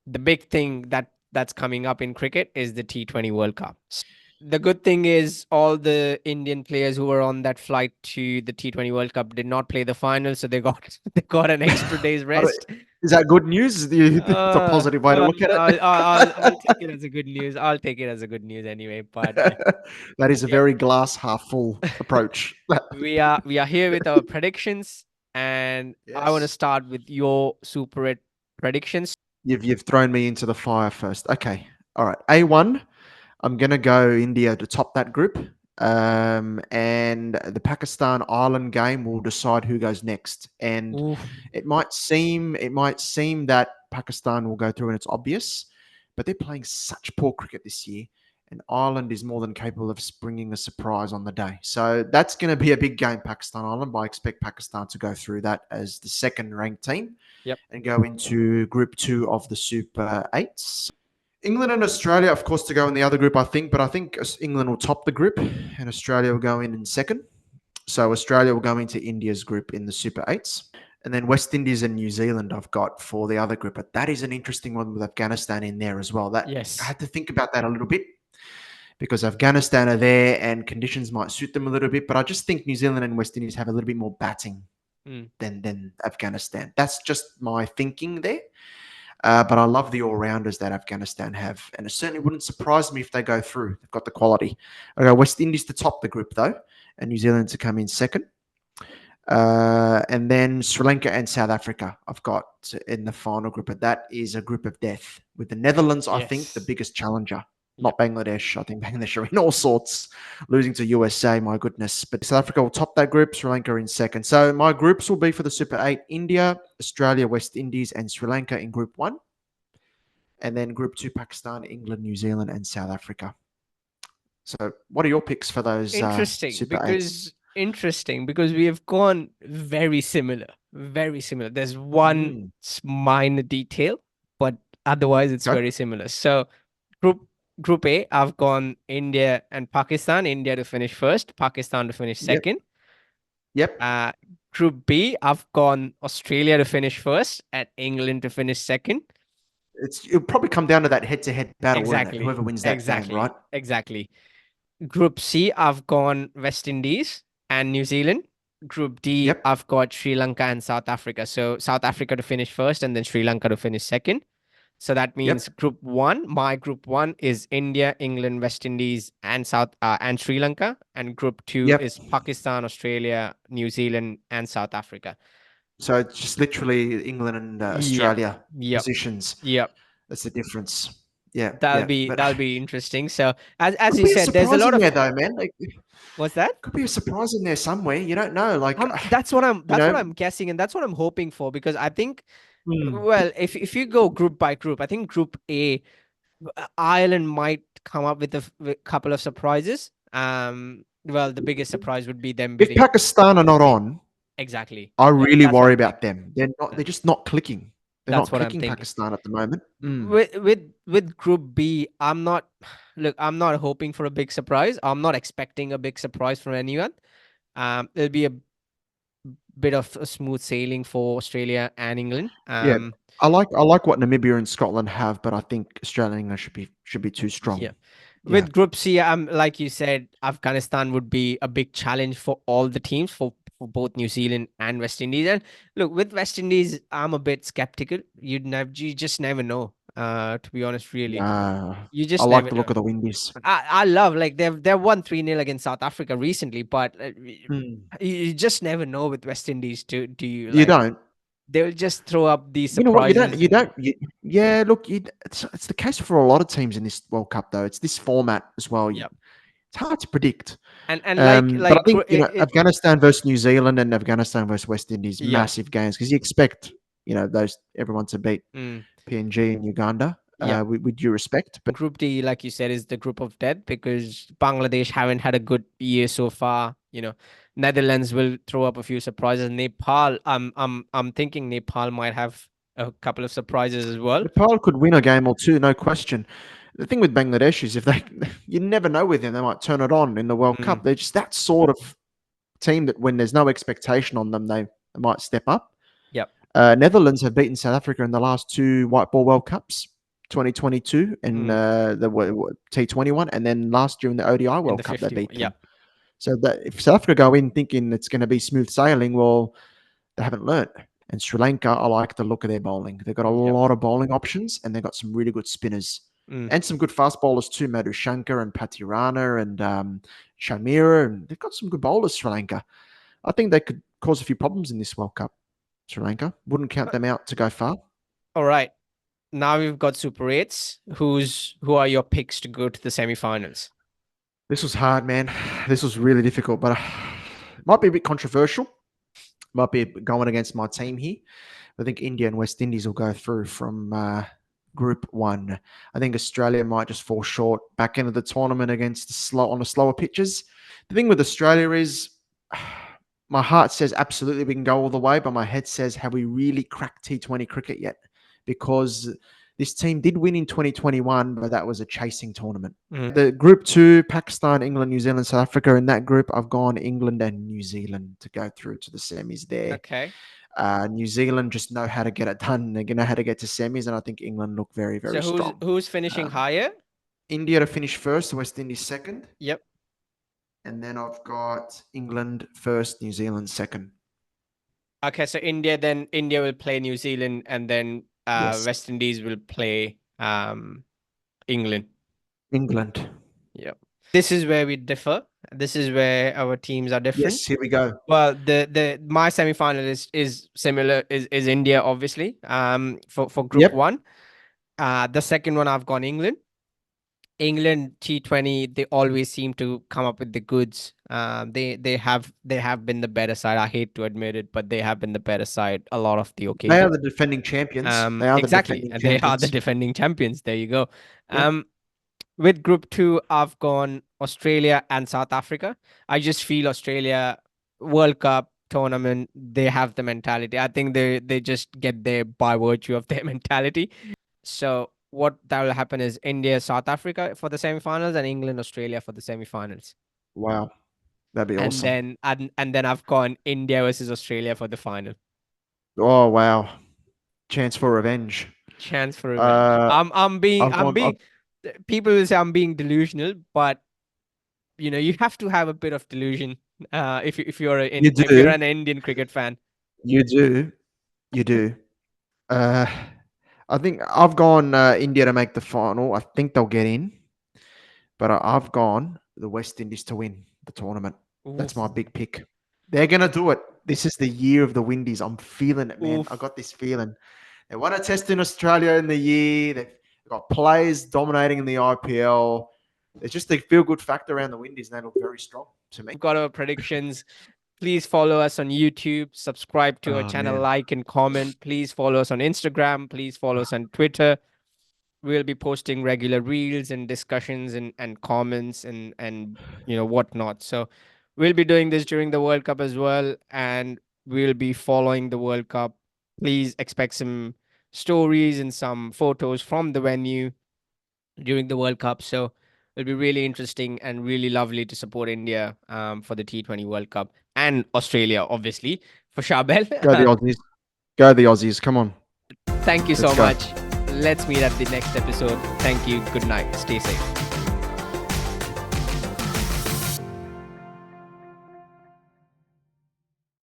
the big thing that's coming up in cricket is the T20 World Cup. The good thing is all the Indian players who were on that flight to the T20 World Cup did not play the final, so they got they got an extra day's I don't- rest. Is that good news? It's a positive way to Well, look at it. I'll take it as a good news. I'll take it as a good news anyway. But That is a yeah, very glass half full approach. we are here with our predictions, and I want to Yes. start with your Super 8 predictions. You've thrown me into the fire first. Okay. All right. A1, I'm gonna go India to top that group. And the Pakistan Ireland game will decide who goes next. And Ooh, it might seem that Pakistan will go through and it's obvious, but they're playing such poor cricket this year, and Ireland is more than capable of springing a surprise on the day. So that's going to be a big game, Pakistan Ireland. But I expect Pakistan to go through that as the second ranked team yep. and go into Group Two of the Super Eights. England and Australia, of course, to go in the other group, I think, but I think England will top the group and Australia will go in second. So Australia will go into India's group in the Super Eights. And then West Indies and New Zealand I've got for the other group. But that is an interesting one with Afghanistan in there as well. That I Yes. had to think about that a little bit because Afghanistan are there and conditions might suit them a little bit. But I just think New Zealand and West Indies have a little bit more batting Mm. than Afghanistan. That's just my thinking there. But I love the all rounders that Afghanistan have. And it certainly wouldn't surprise me if they go through. They've got the quality. I go West Indies to top the group, though, and New Zealand to come in second. And then Sri Lanka and South Africa, I've got in the final group. But that is a group of death. With the Netherlands, I think, the Yes. biggest challenger. Yep. Not Bangladesh. I think Bangladesh are in all sorts, losing to USA, my goodness. But South Africa will top that group, Sri Lanka in second. So my groups will be for the Super 8, India, Australia, West Indies, and Sri Lanka in Group 1. And then Group 2, Pakistan, England, New Zealand, and South Africa. So what are your picks for those Super 8s? Interesting because we have gone very similar. Very similar. There's one Mm, minor detail, but otherwise it's okay. very similar. So group group A, I've gone India and Pakistan. India to finish first, Pakistan to finish Yep. second. Yep. Uh, Group B, I've gone Australia to finish first and England to finish second. It'll probably come down to that head-to-head battle, wouldn't it? Exactly. Whoever wins that game, right? Exactly. Group C, I've gone West Indies and New Zealand. Group D, Yep. I've got Sri Lanka and South Africa. So South Africa to finish first and then Sri Lanka to finish second. So that means Yep. group one, my group one is India, England, West Indies, and and Sri Lanka. And group two Yep. is Pakistan, Australia, New Zealand, and South Africa. So it's just literally England and Yep. Australia Yep. positions. Yep. That's the difference. Yeah. That'll Yeah. be But that'll be interesting. So as could you be a said, there's a surprise lot in of there, though, man. Like, what's that? could be a surprise in there somewhere. You don't know. Like, you That's what know. I'm guessing, and that's what I'm hoping for because I think, Hmm. well, if you go group by group, I think group A, Ireland might come up with with couple of surprises. Well, the biggest surprise would be them If beating Pakistan are not on, exactly. I really That's what worry I'm about thinking. them. They're not. Uh, They're just not clicking. They're That's not what I'm clicking, thinking. Pakistan, at the moment. Mm. With Group B, I'm not. Look, I'm not hoping for a big surprise. I'm not expecting a big surprise from anyone. It'll be a bit of a smooth sailing for Australia and England. Yeah, I like what Namibia and Scotland have, but I think Australia and England should be too Yeah. strong. Yeah, With Group C, like you said, Afghanistan would be a big challenge for all the teams for both New Zealand and West Indies. And look, with West Indies, I'm a bit skeptical. You just never know. To be honest, really, you I just like never the know. look of the Windies. I love like they've won 3-0 against South Africa recently, but Mm. you just never know with West Indies. Do you You like don't. they'll just throw up these You know what? You don't. surprises? You don't. Yeah, look, it's the case for a lot of teams in this World Cup, though. It's this format as well. Yeah, It's hard to predict. and But I think it Afghanistan versus New Zealand and Afghanistan versus West Indies, yeah. massive games because you expect those everyone to beat Mm. PNG and Uganda Yeah. with due respect. But Group D, like you said, is the group of death because Bangladesh haven't had a good year so far. Netherlands will throw up a few surprises. Nepal, I'm thinking Nepal might have a couple of surprises as well. Nepal could win a game or two, no question. The thing with Bangladesh is if they, you never know with them, they might turn it on in the World Mm. Cup. They're just that sort of team that when there's no expectation on them, they might step up. Yep. Netherlands have beaten South Africa in the last two white ball World Cups. 2022 and the T21, and then last year in the ODI in World the Cup they 51. beat Yeah. them. So that if South Africa go in thinking it's going to be smooth sailing, well, they haven't learnt. And Sri Lanka, I like the look of their bowling. They've got a Yep. lot of bowling options, and they've got some really good spinners and some good fast bowlers too. Madhu Shankar and Patirana and Shamira, and they've got some good bowlers. Sri Lanka. I think they could cause a few problems in this World Cup. Sri Lanka wouldn't count them out to go far. All right. Now we've got Super 8s. Who are your picks to go to the semi-finals? This was hard, man. This was really difficult, but might be a bit controversial. Might be going against my team here. I think India and West Indies will go through from Group 1. I think Australia might just fall short back into the tournament against on the slower pitches. The thing with Australia is my heart says absolutely we can go all the way, but my head says, have we really cracked T20 cricket yet? Because this team did win in 2021, but that was a chasing tournament. The Group 2, Pakistan, England, New Zealand, South Africa. In that group, I've gone England and New Zealand to go through to the semis there. Okay. New Zealand just know how to get it done. They know how to get to semis, and I think England look very, very strong. Who's finishing higher? India to finish first, West Indies second. Yep. And then I've got England first, New Zealand second. Okay, so India will play New Zealand, and then Yes. West Indies will play England. England. Yep. This is where we differ. This is where our teams are different. Yes, here we go. Well, my semi-final is similar, is India, obviously. For Group 1. The second one I've gone England. England T20, they always seem to come up with the goods. They have been the better side. I hate to admit it, but they have been the better side a lot of the occasions. They are the defending champions. Exactly, and they are the defending champions. There you go. With Group 2, I've gone Australia and South Africa. I just feel Australia World Cup tournament, they have the mentality. I think they just get there by virtue of their mentality. So what that will happen is India, South Africa for the semifinals, and England, Australia for the semifinals. Wow, that'd be awesome. And then I've gone India versus Australia for the final. Oh wow, chance for revenge. Chance for revenge. I'm being. People will say I'm being delusional, but you have to have a bit of delusion if you're an Indian cricket fan. You do. I think I've gone India to make the final. I think they'll get in, but I've gone the West Indies to win the tournament. Oof. That's my big pick. They're gonna do it. This is the year of the Windies. I'm feeling it, man. I got this feeling. They won a test in Australia in the year. They've got players dominating in the IPL. There's just a feel-good factor around the Windies, and they look very strong to me. We've got our predictions. Please follow us on YouTube. Subscribe to our channel, like and comment. Please follow us on Instagram. Please follow us on Twitter. We'll be posting regular reels and discussions and comments and whatnot. So we'll be doing this during the World Cup as well, and we'll be following the World Cup. Please expect some stories and some photos from the venue during the World Cup. So it'll be really interesting and really lovely to support India for the T20 World Cup, and Australia, obviously, for Sharbel. Go the Aussies. Go the Aussies. Come on. Thank you so much. Let's meet at the next episode. Thank you. Good night. Stay safe.